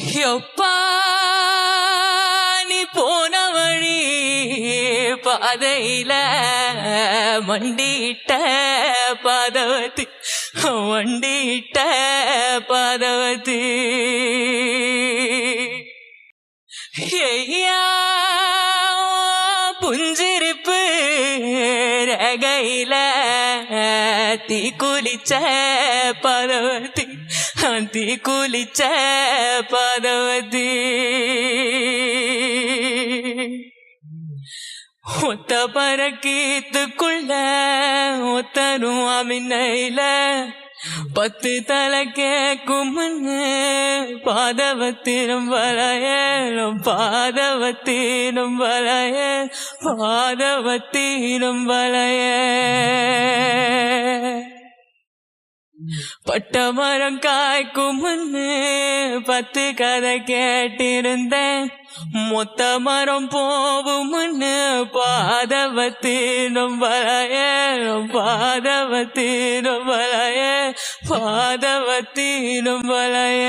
எப்பா நீ போன வழி பாதையில மண்டிட்ட பாதவதி வண்டிட்ட பாதவதி ஐயா புஞ்சிருப்பு ரகையில தீ குளிச்ச பதவதி தீ குளிச்ச பதவதி ஒத்த பறக்கீத்துக்குள்ள ஒத்தரும் அமினையில 10 தலை கேக்கும்னு பாதவத்திரும் வளைய பாதவத்திரும் வளைய பாதவத்திரும் வளைய பட்ட மரம் காய்க்கும்னு 10 கதை கேட்டிருந்தேன் மொத்த மரம் போவும்னு பாதவத்திரும் வளைய பாதவத்திரும் வளைய பாதவத்திரும் வளைய